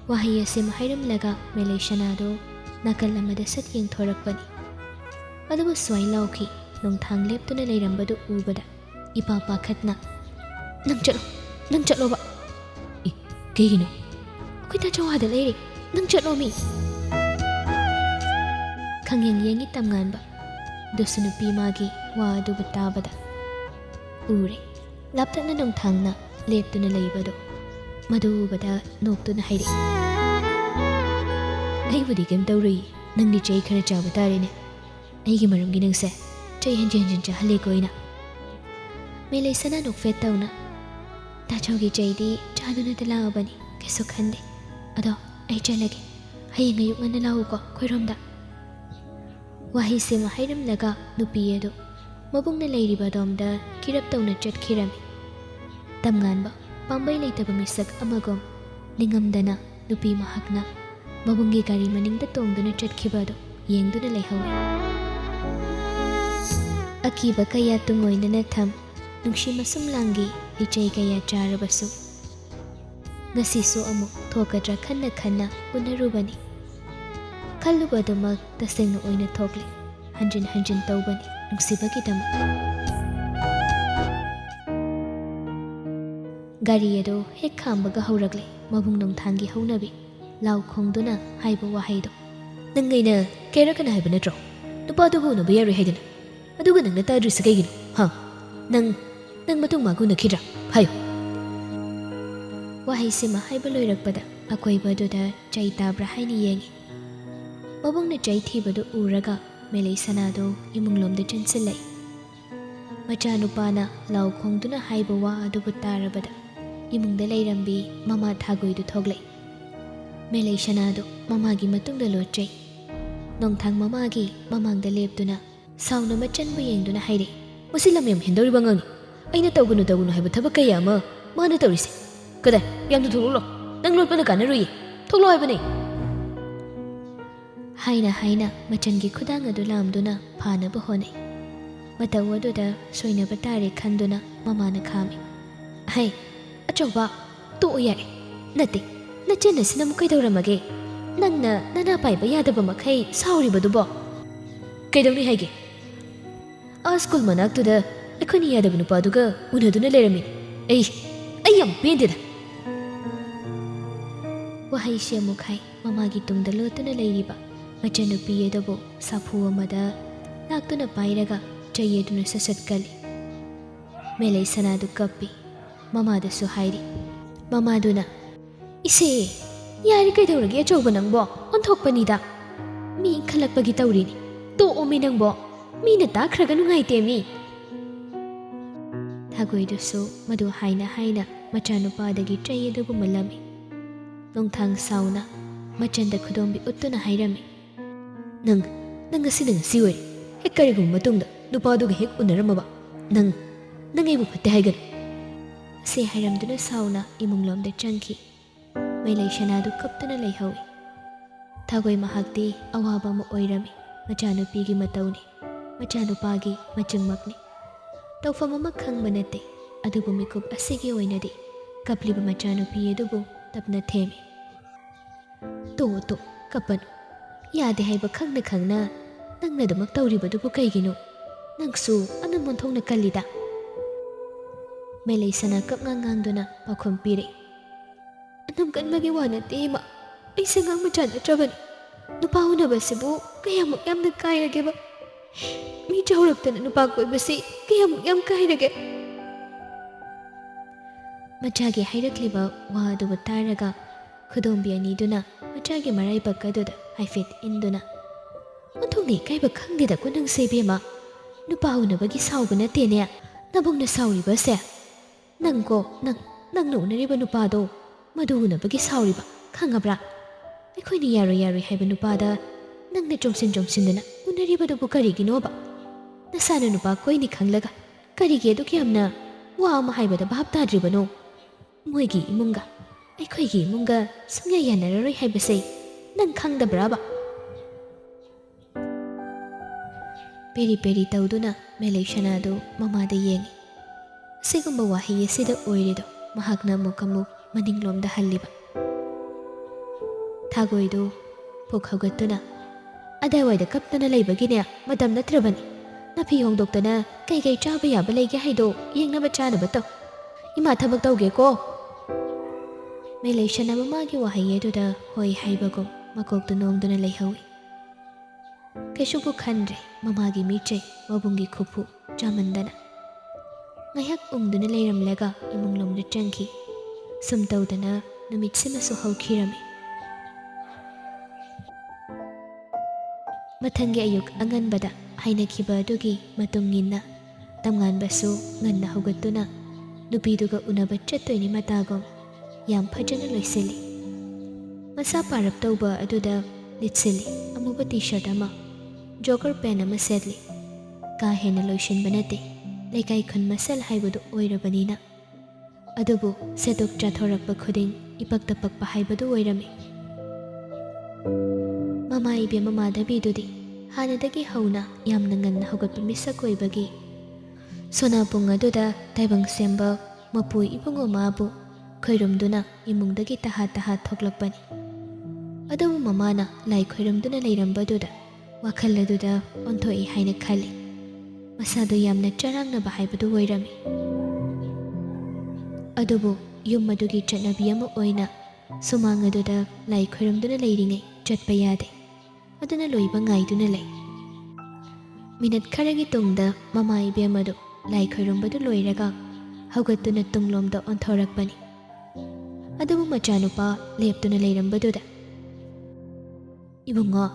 ꯋꯥꯍꯩ ꯑꯁꯤꯃ ꯍꯥꯏꯔꯝꯂꯒ ꯃꯦꯂꯩꯁꯅꯥꯗꯨ ꯅꯥꯀꯜ ꯑꯃꯗ ꯁꯠ ꯌꯦꯡꯊꯣꯔꯛꯄꯅꯤ. ꯑꯗꯨꯕꯨ ꯁ꯭ꯋꯥꯏ ꯂꯥꯎꯈꯤ ꯅꯣꯡꯊꯥꯡ ꯂꯦꯞꯇꯨꯅ ꯂꯩꯔꯝꯕꯗꯨ ꯎꯕꯗ ꯏꯄꯥ ꯄꯥꯈꯠꯅ, ꯅꯪ ꯆꯠꯂꯣꯕ. ꯀꯩꯒꯤꯅꯣ? ꯑꯩꯈꯣꯏ ꯇꯥꯆꯧ ꯑꯥꯗ ꯂꯩꯔꯤ, ꯅꯪ ꯆꯠꯂꯣꯃꯤ. ꯈꯪꯌꯦꯡ ꯌꯦꯡꯉꯤ ꯇꯝꯉꯥꯟꯕ. ꯑꯗꯨꯁꯨ ꯅꯨꯄꯤ ꯃꯥꯒꯤ ꯋꯥ ꯑꯗꯨꯕꯨ ꯇꯥꯕꯗ ꯎꯔꯦ ꯂꯥꯞꯇꯛꯅ ꯅꯣꯡꯊꯥꯡꯅ ꯂꯦꯞꯇꯨꯅ ꯂꯩꯕꯗꯣ ꯃꯗꯨ ꯎꯕꯗ ꯅꯣꯛꯇꯨꯅ ꯍꯥꯏꯔꯛꯏ, ꯑꯩꯕꯨꯗꯤ ꯀꯩꯝ ꯇꯧꯔꯨꯏ, ꯅꯪꯗꯤ ꯆꯩ ꯈꯔ ꯆꯥꯕ ꯇꯥꯔꯦꯅꯦ, ꯑꯩꯒꯤ ꯃꯔꯝꯒꯤ ꯅꯪꯁꯦ ꯆꯩ ꯍꯟꯖꯤꯟ ꯍꯟꯖꯤꯟ ꯆꯥꯍꯜꯂꯦꯀꯣ ꯑꯩꯅ꯫ ꯃꯦꯂꯩꯁꯅꯥ ꯅꯣꯛꯐꯦꯠ ꯇꯧꯅ, ꯇꯥꯆꯧꯒꯤ ꯆꯩꯗꯤ ꯆꯥꯗꯨꯅꯇ ꯂꯥꯛꯑꯕꯅꯤ, ꯀꯩꯁꯨ ꯈꯟꯗꯦ, ꯑꯗꯣ ꯑꯩ ꯆꯠꯂꯒꯦ, ꯍꯌꯦꯡ ꯑꯌꯨꯛ ꯉꯟꯅ ꯂꯥꯛꯎꯀꯣ ꯑꯩꯈꯣꯏꯔꯣꯝꯗ꯫ ꯋꯥꯍꯩꯁꯤꯃ ꯍꯥꯏꯔꯝꯂꯒ ꯅꯨꯄꯤ ꯑꯗꯨ ꯃꯕꯨꯡꯅ ꯂꯩꯔꯤꯕ ꯑꯗꯣꯝꯗ ꯀꯤꯔꯞ ꯇꯧꯅ ꯆꯠꯈꯤꯔꯝꯃꯤ꯫ ꯇꯝꯉꯥꯟꯕ ꯄꯥꯝꯕꯩ ꯂꯩꯇꯕ ꯃꯤꯁꯛ ꯑꯃꯒꯨꯝ ꯅꯤꯡꯉꯝꯗꯅ ꯅꯨꯄꯤ ꯃꯍꯥꯛꯅ ꯃꯕꯨꯡꯒꯤ ꯒꯥꯔꯤ ꯃꯅꯤꯡꯗ ꯇꯣꯡꯗꯨꯅ ꯆꯠꯈꯤꯕ ꯑꯗꯨ ꯌꯦꯡꯗꯨꯅ ꯂꯩꯍꯧꯏ꯫ ꯑꯀꯤꯕ ꯀꯌꯥ ꯇꯨꯡꯑꯣꯏꯅꯅ ꯊꯝ, ꯅꯨꯡꯁꯤ ꯃꯁꯨꯝꯂꯥꯡꯒꯤ ꯂꯤꯆꯩ ꯀꯌꯥ ꯆꯥꯔꯕꯁꯨ ꯉꯁꯤꯁꯨ ꯑꯃꯨꯛ ꯊꯣꯛꯀꯗ꯭ꯔꯥ ꯈꯟꯅ ꯈꯟꯅ ꯎꯅꯔꯨꯕꯅꯤ꯫ ꯈꯜꯂꯨꯕꯗꯨꯃꯛ ꯇꯁꯦꯡꯅ ꯑꯣꯏꯅ ꯊꯣꯛꯂꯤ, ꯍꯟꯖꯤꯟ ꯍꯟꯖꯤꯟ ꯇꯧꯕꯅꯤ ꯅꯨꯡꯁꯤꯕꯒꯤꯗꯃꯛ꯫ ꯒꯥꯔꯤ ꯑꯗꯨ ꯍꯦꯛ ꯈꯥꯝꯕꯒ ꯍꯧꯔꯛꯂꯦ ꯃꯕꯨꯡ ꯅꯣꯡꯊꯥꯡꯒꯤ ꯍꯧꯅꯕꯤ ꯂꯥꯎ ꯈꯣꯡꯗꯨꯅ ꯍꯥꯏꯕ ꯋꯥꯍꯩꯗꯣ, ꯅꯪ ꯑꯩꯅ ꯀꯦꯔꯛꯀꯅ ꯍꯥꯏꯕ ꯅꯠꯇ꯭ꯔꯣ? ꯅꯨꯄꯥꯗꯨꯕꯨ ꯎꯅꯕ ꯌꯥꯔꯣꯏ ꯍꯥꯏꯗꯅ, ꯑꯗꯨꯒ ꯅꯪꯅ ꯇꯥꯗ꯭ꯔꯤꯁꯤ ꯀꯩꯒꯤꯅꯣ? ꯅꯪ ꯃꯇꯨꯡ ꯃꯥꯒ ꯎꯅꯈꯤꯗ꯭ꯔꯥ? ꯍꯥꯏꯌꯨ꯫ ꯋꯥꯍꯩꯁꯤꯃ ꯍꯥꯏꯕ ꯂꯣꯏꯔꯛꯄꯗ ꯑꯀꯣꯏꯕꯗꯨꯗ ꯆꯩ ꯇꯥꯕ꯭ꯔꯥ ꯍꯥꯏꯅ ꯌꯦꯡꯉꯤ꯫ ꯃꯕꯨꯡꯅ ꯆꯩ ꯊꯤꯕꯗꯨ ꯎꯔꯒ ꯃꯦꯂꯩꯁꯅꯥꯗꯨ ꯏꯃꯨꯡꯂꯣꯝꯗ ꯆꯪꯁꯤꯜꯂꯛꯏ꯫ ꯃꯆꯥꯅꯨꯄꯥꯅ ꯂꯥꯎ ꯈꯣꯡꯗꯨꯅ ꯍꯥꯏꯕ ꯋꯥ ꯑꯗꯨꯕꯨ ꯇꯥꯔꯕꯗ ꯏꯃꯨꯡꯗ ꯂꯩꯔꯝꯕꯤ ꯃꯃꯥ ꯊꯥꯒꯣꯏꯗꯨ ꯊꯣꯛꯂꯛꯏ꯫ ꯃꯦꯂꯩꯁꯅꯥꯗꯨ ꯃꯃꯥꯒꯤ ꯃꯇꯨꯡꯗ ꯂꯣꯠꯆꯩ꯫ ꯅꯣꯡꯊꯥꯡ ꯃꯃꯥꯒꯤ ꯃꯃꯥꯡꯗ ꯂꯦꯞꯇꯨꯅ ꯁꯥꯎꯅ ꯃꯆꯟꯕꯨ ꯌꯦꯡꯗꯨꯅ ꯍꯥꯏꯔꯛꯏ, ꯃꯁꯤ ꯂꯝ ꯌꯥꯝ ꯍꯦꯟꯗꯧꯔꯤꯕ ꯑꯉꯥꯡꯅꯤ, ꯑꯩꯅ ꯇꯧꯒꯅꯨ ꯇꯧꯒꯅꯨ ꯍꯥꯏꯕ ꯊꯕꯛ ꯀꯌꯥ ꯑꯃ ꯃꯥꯅ ꯇꯧꯔꯤꯁꯦ꯫ ꯀꯗꯥꯏ, ꯌꯥꯝꯅ ꯊꯣꯛꯂꯛꯂꯣ, ꯅꯪ ꯂꯣꯠꯄꯅ ꯀꯥꯟꯅꯔꯣꯏꯌꯦ, ꯊꯣꯛꯂꯣ ꯍꯥꯏꯕꯅꯦ꯫ ꯍꯥꯏꯅ ꯃꯆꯟꯒꯤ ꯈꯨꯗꯥꯡ ꯑꯗꯨ ꯂꯥꯝꯗꯨꯅ ꯐꯥꯅꯕ ꯍꯣꯠꯅꯩ꯫ ꯃꯇꯧ ꯑꯗꯨꯗ ꯁꯣꯏꯅꯕ ꯇꯥꯔꯦ ꯈꯟꯗꯨꯅ ꯃꯃꯥꯅ ꯈꯥꯝꯃꯤ, ꯍꯩ ꯑꯆꯧꯕ, ꯇꯣꯛꯑꯣ ꯌꯥꯔꯦ, ꯅꯠꯇꯦ ꯅꯆꯟ ꯑꯁꯤꯅ ꯑꯃꯨꯛ ꯀꯩꯗꯧꯔꯝꯃꯒꯦ? ꯅꯪꯅ ꯅꯅꯥ ꯄꯥꯏꯕ ꯌꯥꯗꯕ ꯃꯈꯩ ꯁꯥꯎꯔꯤꯕꯗꯨꯕꯣ? ꯀꯩꯗꯧꯅꯤ ꯍꯥꯏꯒꯦ? ꯁ꯭ꯀꯨꯜ ꯃꯅꯥꯛꯇꯨꯗ ꯑꯩꯈꯣꯏꯅ ꯌꯥꯗꯕ ꯅꯨꯄꯥꯗꯨꯒ ꯎꯅꯗꯨꯅ ꯂꯩꯔꯝꯃꯤ, ꯑꯩ ꯌꯥꯝ ꯄꯦꯟꯗꯦꯗ꯫ ꯋꯥꯍꯩꯁꯤ ꯑꯃꯨꯛ ꯍꯥꯏ ꯃꯃꯥꯒꯤ ꯇꯨꯡꯗ ꯂꯣꯠꯇꯨꯅ ꯂꯩꯔꯤꯕ ꯃꯆꯟꯅꯨꯄꯤ ꯑꯗꯨꯕꯨ ꯁꯥꯐꯨ ꯑꯃꯗ ꯂꯥꯛꯇꯨꯅ ꯄꯥꯏꯔꯒ ꯆꯩ ꯑꯗꯨꯅ ꯁꯠꯀꯜꯂꯤ꯫ ꯃꯦꯂꯩꯁꯅꯥꯗꯨ ꯀꯞꯄꯤ, ꯃꯃꯥꯗꯁꯨ ꯍꯥꯏꯔꯤ꯫ ꯃꯃꯥꯗꯨꯅ, ꯏꯁꯦ ꯌꯥꯔꯦ ꯀꯩꯗꯧꯔꯒꯦ ꯑꯆꯧꯕ ꯅꯪꯕꯣ, ꯑꯣꯟꯊꯣꯛꯄꯅꯤꯗ, ꯃꯤ ꯏꯟꯈꯠꯂꯛꯄꯒꯤ ꯇꯧꯔꯤꯅꯤ, ꯇꯣꯛꯑꯣꯃꯤ ꯅꯪꯕꯣ, ꯃꯤꯅ ꯇꯥꯈ꯭ꯔꯒ ꯅꯨꯡꯉꯥꯏꯇꯦꯃꯤ꯫ ꯊꯥꯒꯣꯏꯗꯨꯁꯨ ꯃꯗꯨ ꯍꯥꯏꯅ ꯃꯆꯥꯅꯨꯄꯥꯗꯒꯤ ꯆꯩ ꯑꯗꯨꯕꯨ ꯃꯜꯂꯝꯃꯤ꯫ ꯅꯣꯡꯊꯥꯡ ꯁꯥꯎꯅ ꯃꯆꯟꯗ ꯈꯨꯗꯣꯝꯕꯤ ꯎꯠꯇꯨꯅ ꯍꯥꯏꯔꯝꯃꯤ, ꯅꯪ ꯉꯁꯤꯅ ꯉꯁꯤ ꯑꯣꯏꯔꯦ, ꯍꯦꯛ ꯀꯔꯤꯒꯨꯝꯕ ꯃꯇꯨꯡꯗ ꯅꯨꯄꯥꯗꯨꯒ ꯍꯦꯛ ꯎꯅꯔꯝꯃꯕ ꯅꯪ ꯑꯩꯕꯨ ꯐꯠꯇꯦ ꯍꯥꯏꯒꯅꯤ꯫ ꯑꯁꯤ ꯍꯥꯏꯔꯝꯗꯨꯅ ꯁꯥꯎꯅ ꯏꯃꯨꯡꯂꯣꯝꯗ ꯆꯪꯈꯤ꯫ ꯃꯦꯂꯩꯁꯅꯥꯗꯨ ꯀꯞꯇꯨꯅ ꯂꯩꯍꯧꯏ꯫ ꯊꯥꯒꯣꯏ ꯃꯍꯥꯛꯇꯤ ꯑꯋꯥꯕ ꯑꯃ ꯑꯣꯏꯔꯝꯃꯤ꯫ ꯃꯆꯥꯅꯨꯄꯤꯒꯤ ꯃꯇꯧꯅꯤ, ꯃꯆꯥꯅꯨꯄꯥꯒꯤ ꯃꯆꯪꯃꯛꯅꯤ, ꯇꯧꯐꯝ ꯑꯃ ꯈꯪꯕ ꯅꯠꯇꯦ꯫ ꯑꯗꯨꯕꯨ ꯃꯤꯀꯨꯞ ꯑꯁꯤꯒꯤ ꯑꯣꯏꯅꯗꯤ ꯀꯞꯂꯤꯕ ꯃꯆꯥꯅꯨꯄꯤ ꯑꯗꯨꯕꯨ ꯇꯞꯅ ꯊꯦꯝꯃꯤ꯫ ꯇꯣꯛꯑꯣ, ꯀꯞꯄꯅꯨ, ꯌꯥꯗꯦ ꯍꯥꯏꯕ ꯈꯪꯅ ꯈꯪꯅ ꯅꯪꯅ ꯑꯗꯨꯃꯛ ꯇꯧꯔꯤꯕꯗꯨꯕꯨ ꯀꯩꯒꯤꯅꯣ? ꯅꯪꯁꯨ ꯑꯅꯝ ꯑꯣꯟꯊꯣꯛꯅ ꯀꯜꯂꯤꯗ꯫ ꯃꯦꯂꯩꯁꯅꯥ ꯀꯞꯉꯥꯡꯗꯨꯅ ꯄꯥꯎꯈꯨꯝ ꯄꯤꯔꯛꯏ, ꯑꯅꯝ ꯀꯟꯕꯒꯤ ꯋꯥ ꯅꯠꯇꯦ ꯏꯃꯥ, ꯑꯩꯁꯦ ꯑꯉꯥꯡ ꯃꯆꯥ ꯅꯠꯇ꯭ꯔꯕꯅꯤ, ꯅꯨꯄꯥ ꯎꯅꯕꯁꯤꯕꯨ ꯀꯌꯥꯃꯨꯛ ꯌꯥꯝꯅ ꯀꯥꯏꯔꯒꯦꯕ, ꯃꯤ ꯆꯥꯎꯔꯛꯇꯅ ꯅꯨꯄꯥ ꯀꯣꯏꯕꯁꯤ ꯀꯌꯥꯃꯨꯛ ꯌꯥꯝ ꯀꯥꯏꯔꯒꯦ꯫ ꯃꯆꯥꯒꯤ ꯍꯥꯏꯔꯛꯂꯤꯕ ꯋꯥ ꯑꯗꯨꯕꯨ ꯇꯥꯔꯒ ꯈꯨꯗꯣꯝꯕꯤ ꯑꯅꯤꯗꯨꯅ ꯃꯆꯥꯒꯤ ꯃꯔꯥꯏꯕꯛ ꯑꯗꯨꯗ ꯍꯥꯏꯐꯦꯠ ꯏꯟꯗꯨꯅ, ꯑꯣꯟꯊꯣꯛꯅ ꯏꯀꯥꯏꯕ ꯈꯪꯗꯦꯗꯀꯣ ꯅꯪꯁꯦ ꯏꯕꯦꯝꯃ, ꯅꯨꯄꯥ ꯎꯅꯕꯒꯤ ꯁꯥꯎꯕ ꯅꯠꯇꯦꯅꯦ ꯅꯕꯨꯡꯅ ꯁꯥꯎꯔꯤꯕꯁꯦ, ꯅꯪꯅ ꯎꯅꯔꯤꯕ ꯅꯨꯄꯥꯗꯣ ꯃꯗꯨ ꯎꯅꯕꯒꯤ ꯁꯥꯎꯔꯤꯕ, ꯈꯪꯉꯕ꯭ꯔꯥ? ꯑꯩꯈꯣꯏꯅ ꯌꯥꯔꯣꯏ ꯍꯥꯏꯕ ꯅꯨꯄꯥꯗ ꯅꯪꯅ ꯆꯣꯡꯁꯤꯟꯗꯅ ꯎꯅꯔꯤꯕꯗꯨꯕꯨ ꯀꯔꯤꯒꯤꯅꯣꯕ? ꯅꯁꯥꯅ ꯅꯨꯄꯥ ꯀꯣꯏꯅꯤ ꯈꯪꯂꯒ ꯀꯔꯤꯒꯤ ꯑꯗꯨꯛ ꯌꯥꯝꯅ ꯋꯥ ꯑꯃ ꯍꯥꯏꯕꯗ ꯚꯥꯞ ꯇꯥꯗ꯭ꯔꯤꯕꯅꯣ? ꯃꯣꯏꯒꯤ ꯏꯃꯨꯡꯒ ꯑꯩꯈꯣꯏꯒꯤ ꯏꯃꯨꯡꯒ ꯁꯨꯡꯌꯥ ꯌꯥꯅꯔꯔꯣꯏ ꯍꯥꯏꯕꯁꯦ ꯅꯪ ꯈꯪꯗꯕ꯭ꯔꯥꯕ? ꯄꯦꯔꯤ ꯄꯦꯔꯤ ꯇꯧꯗꯨꯅ ꯃꯦꯂꯩꯁꯅꯥꯗꯨ ꯃꯃꯥꯗ ꯌꯦꯡꯉꯤ꯫ ꯑꯁꯤꯒꯨꯝꯕ ꯋꯥꯍꯩ ꯑꯁꯤꯗ ꯑꯣꯏꯔꯤꯗꯣ ꯃꯍꯥꯛꯅ ꯑꯃꯨꯛ ꯃꯅꯤꯡꯂꯣꯝꯗ ꯍꯜꯂꯤꯕ꯫ ꯊꯥꯒꯣꯏꯗꯨ ꯄꯨꯛ ꯍꯧꯒꯠꯇꯨꯅ, ꯑꯗꯥꯏꯋꯥꯏꯗ ꯀꯞꯇꯅ ꯂꯩꯕꯒꯤꯅꯦ ꯃꯇꯝ ꯅꯠꯇ꯭ꯔꯕꯅꯤ, ꯅꯥꯐꯤ ꯍꯣꯡꯗꯣꯛꯇꯅ ꯀꯩ ꯆꯥꯕ ꯌꯥꯕ ꯂꯩꯒꯦ ꯍꯥꯏꯗꯣ ꯌꯦꯡꯅꯕ ꯆꯥꯅꯕ ꯇꯧ, ꯏꯃꯥ ꯊꯕꯛ ꯇꯧꯒꯦꯀꯣ꯫ ꯃꯦꯂꯩꯁꯅꯥ ꯃꯃꯥꯒꯤ ꯋꯥꯍꯩ ꯑꯗꯨꯗ ꯍꯣꯏ ꯍꯥꯏꯕꯒꯨꯝ ꯃꯀꯣꯛꯇꯨ ꯅꯣꯝꯗꯨꯅ ꯂꯩꯍꯧꯏ꯫ ꯀꯩꯁꯨꯕꯨ ꯈꯟꯗ꯭ꯔꯦ ꯃꯃꯥꯒꯤ ꯃꯤꯆꯩ, ꯃꯕꯨꯡꯒꯤ ꯈꯨꯐꯨ ꯆꯥꯃꯟꯗꯅ꯫ Ngayhak ungduna leiramlaga imunglomda changki. Sum tawdana numitsimasu hawkhirami. Mathangi ayuk anganbada hainakhiba adugi matungina tamnganbasu nganna hawgattuna nupiduga unaba chattoini matagom yam phajana loisili. Masa parap tawba aduda litsili amuba t-shirt ama jogger pen ama setli. Ka hena loishinba nate laikai khun masal haibadu oirabanina. Adubu setuk chathorakpa khuding ipakta pakpa haibadu oirami. Mama ibe mama dabidudi hanadagi hauna yamna nganna hawgatpa misak oibagi sona pung aduda taibang semba mapui ibungo mabu khoirumduna imungdagi taha thoklakpani. Adubu mamana lai khoirumduna leirambaduda wakhal aduda onthoi haina khali. Masadu yamna charangnaba haibadu oirami. Adubu yum adugi chatnabi ama oina sumang aduda lai khoirumduna leiringai chatpa yade. Aduna loiba ngaiduna lei. Minute kharagi tungda mama ibemadu lai khoirumbadu loiraga hawgattuna tunglomda onthorakpani. Adubu machanupa leptuna leirambaduda ibungo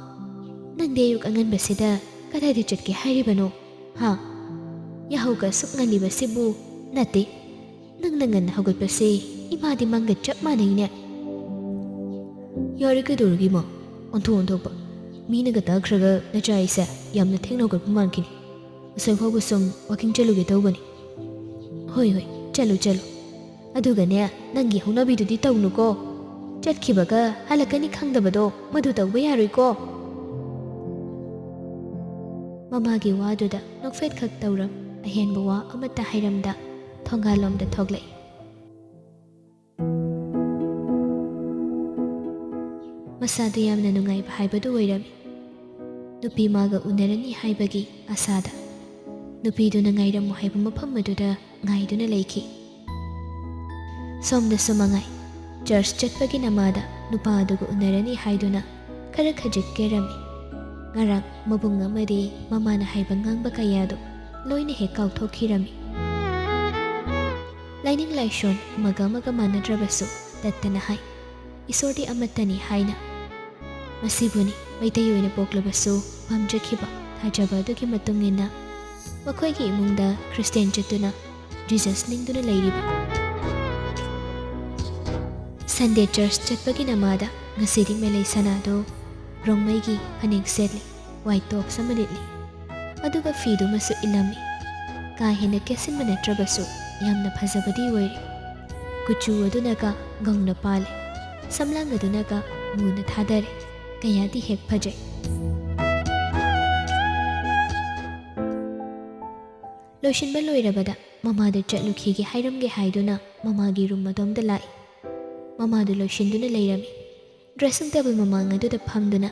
nangde ayuk anganbasida kadaida chatke hairibano ha yahawga suk ngalibasibu nate nangna nganna hawgatpase imadi manga chap manaine. Yari kaidorugimo onthokpa minaga takhraga nachaisa yamna thengna hawgatpa mankini. Asai fawba sum walking chaluge tawbani. Hoi chalu adugane nangi haunabidudi tawnuko chatkhibaga halakani khangdabado madu tawba yaroiko. Mamagi waduda nokfet khak tawram ahenba wa amata hairamda thongalomda thoglai. Masadu yamna nungaiba haibadu oirami. Nupi maga unarani haibagi asada nupiduna ngairamu haiba mafam aduda ngaiduna leiki. Somda sumangai church chatpagi namada nupa aduga unarani haiduna khara khajik kerami. Ngarang mabung amadi mamana haiba ngangba kayado loina he kauthokirami. Laining laishon maga manadrabasu tattana hai isordi amatani haina. Masibuni maitai oina poklabasu pamjakhiba thajaba adugi matungina makhoi imungda Christian chatuna Jesus ningduna leiriba. Sunday church chatpagi namada ngasidi melai sanado rongmaigi phanek setli white top samaditli aduga fidu masu ilami. Ka hena kesinba natrabasu yamna phajabadi oire. Kuchu adunaga gangna pale samlang adunaga muna thadare kayadi hek phajai. Loishinba loirabada mamadu chatlukhige hairamge haiduna mamagi room adomda lai. Mamadu loishinduna leirami. Dressing table mamang aduda phamduna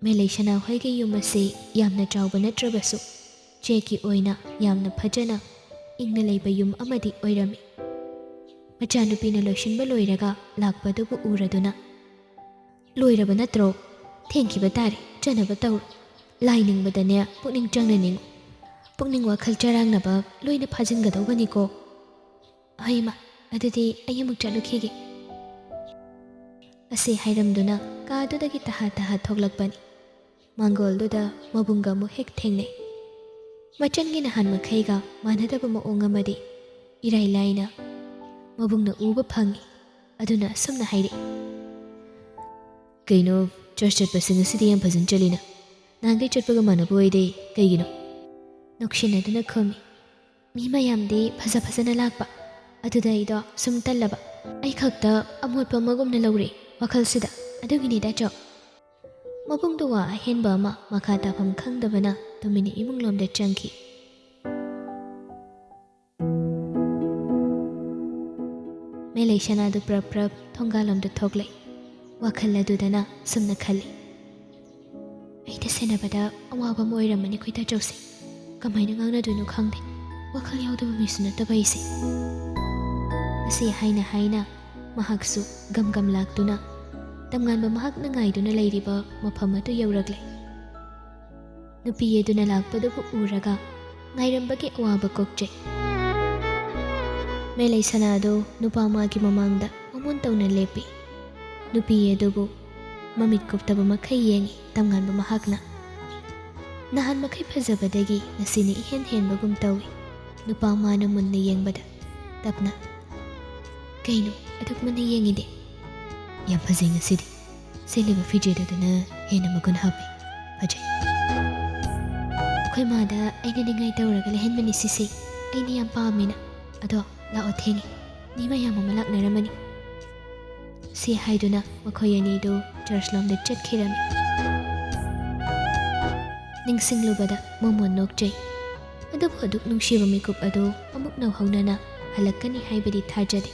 melai shana hoige yum ase yamna chawba natrabasu cheki oina yamna phajana ingna leiba yum amadi oirami. Machanupina loishinba loiraga lakpadubu uraduna loiraba natro thengkiba tare chanaba tawr lainingbadane pukning changnaningu pukning wakhal charangnaba loina phajingadawbaniko. Haima adudi ayamuk chalukhige ase hairamduna kadudagi taha thoglakbani. Mangolduda mabunga mu hek thengnai. Machangi nahan makhaiga manadaba maong amadi irai laina mabungna uba phangi aduna sumna hairi. Kaino church chatpasi ngasidi yam phajin chalina nangdai chatpaga manaba oide kaigino nokshin aduna khomi mi mayamdi phajana lakpa aduda ido sum tallaba ai khakta amotpa magumna laure wakhalsida adugini da chaw. Mabungduwa ahenba ama makha tafam khangdabana tumini imunglomda changki. Melai shanadu prap thongalomda thoglai. Wakhal adudana sumna khali. Aida senabada awaba moiramani khoita chawse kamaina ngangnaduino khangde wakhal yaudaba misu nataba ise. Asi haina mahaksu gam laktuna tamnganba mahakna ngaiduna leiriba mafam adu yauragle. Nupi eduna lakpadubu uraga ngairambagi awaba kokjai. ꯃꯦꯂꯩꯁꯅꯥ ꯑꯗꯨ ꯅꯨꯄꯥ ꯑꯃꯒꯤ ꯃꯃꯥꯡꯗ ꯃꯃꯣꯟ ꯇꯧꯅ ꯂꯦꯞꯄꯤ꯫ ꯅꯨꯄꯤ ꯑꯗꯨꯕꯨ ꯃꯃꯤꯠ ꯀꯨꯞꯇꯕ ꯃꯈꯩ ꯌꯦꯡꯉꯤ ꯇꯝꯉꯥꯟꯕ ꯃꯍꯥꯛꯅ꯫ ꯅꯍꯥꯟ ꯃꯈꯩ ꯐꯖꯕꯗꯒꯤ ꯉꯁꯤꯅ ꯏꯍꯦꯟ ꯍꯦꯟꯕꯒꯨꯝ ꯇꯧꯏ꯫ ꯅꯨꯄꯥ ꯑꯃꯅ ꯃꯨꯟꯅ ꯌꯦꯡꯕꯗ ꯇꯞꯅ, "ꯀꯩꯅꯣ ꯑꯗꯨꯛ ꯃꯨꯟꯅ ꯌꯦꯡꯉꯤꯗꯤ?" "ꯌꯥꯝ ꯐꯖꯩ ꯉꯁꯤꯗꯤ꯫ ꯁꯦꯠꯂꯤꯕ ꯐꯤꯖꯦꯠ ꯑꯗꯨꯅ ꯍꯦꯟꯅ ꯃꯒꯨꯟ ꯍꯥꯞꯄꯤ꯫ ꯐꯖꯩ꯫ ꯑꯩꯈꯣꯏ ꯃꯥꯗ ꯑꯩꯅ ꯅꯤꯡꯉꯥꯏ ꯇꯧꯔꯒ ꯂꯩꯍꯟꯕꯅꯤ ꯁꯤꯁꯦ꯫ ꯑꯩꯅ ꯌꯥꯝ ꯄꯥꯝꯃꯤꯅ꯫ ꯑꯗꯣ ꯂꯥꯛꯑꯣ ꯊꯦꯡꯉꯤ꯫ ꯃꯤ ꯃꯌꯥꯝ ꯑꯃ ꯂꯥꯛꯅꯔꯝꯃꯅꯤ." ꯁꯤ ꯍꯥꯏꯗꯨꯅ ꯃꯈꯣꯏ ꯑꯅꯤꯗꯨ ꯆꯔꯆꯂꯣꯝꯗ ꯆꯠꯈꯤꯔꯝꯃꯤ꯫ ꯅꯤꯡꯁꯤꯡꯂꯨꯕꯗ ꯃꯣꯃꯣꯟ ꯅꯣꯛꯆꯩ꯫ ꯑꯗꯨꯕꯨ ꯑꯗꯨꯛ ꯅꯨꯡꯁꯤꯕ ꯃꯤꯀꯨꯞ ꯑꯗꯨ ꯑꯃꯨꯛ ꯅꯧꯍꯧꯅꯅ ꯍꯜꯂꯛꯀꯅꯤ ꯍꯥꯏꯕꯗꯤ ꯊꯥꯖꯗꯦ꯫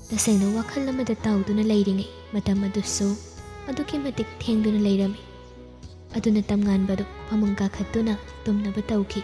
ꯇꯁꯦꯡꯅ ꯋꯥꯈꯜ ꯑꯃꯗ ꯇꯥꯎꯗꯨꯅ ꯂꯩꯔꯤꯉꯩ ꯃꯇꯝ ꯑꯗꯨꯁꯨ ꯑꯗꯨꯛꯀꯤ ꯃꯇꯤꯛ ꯊꯦꯡꯗꯨꯅ ꯂꯩꯔꯝꯃꯤ꯫ ꯑꯗꯨꯅ ꯇꯝꯉꯥꯟꯕꯗꯨ ꯐꯃꯨꯡ ꯀꯥꯈꯠꯇꯨꯅ ꯇꯨꯝꯅꯕ ꯇꯧꯈꯤ꯫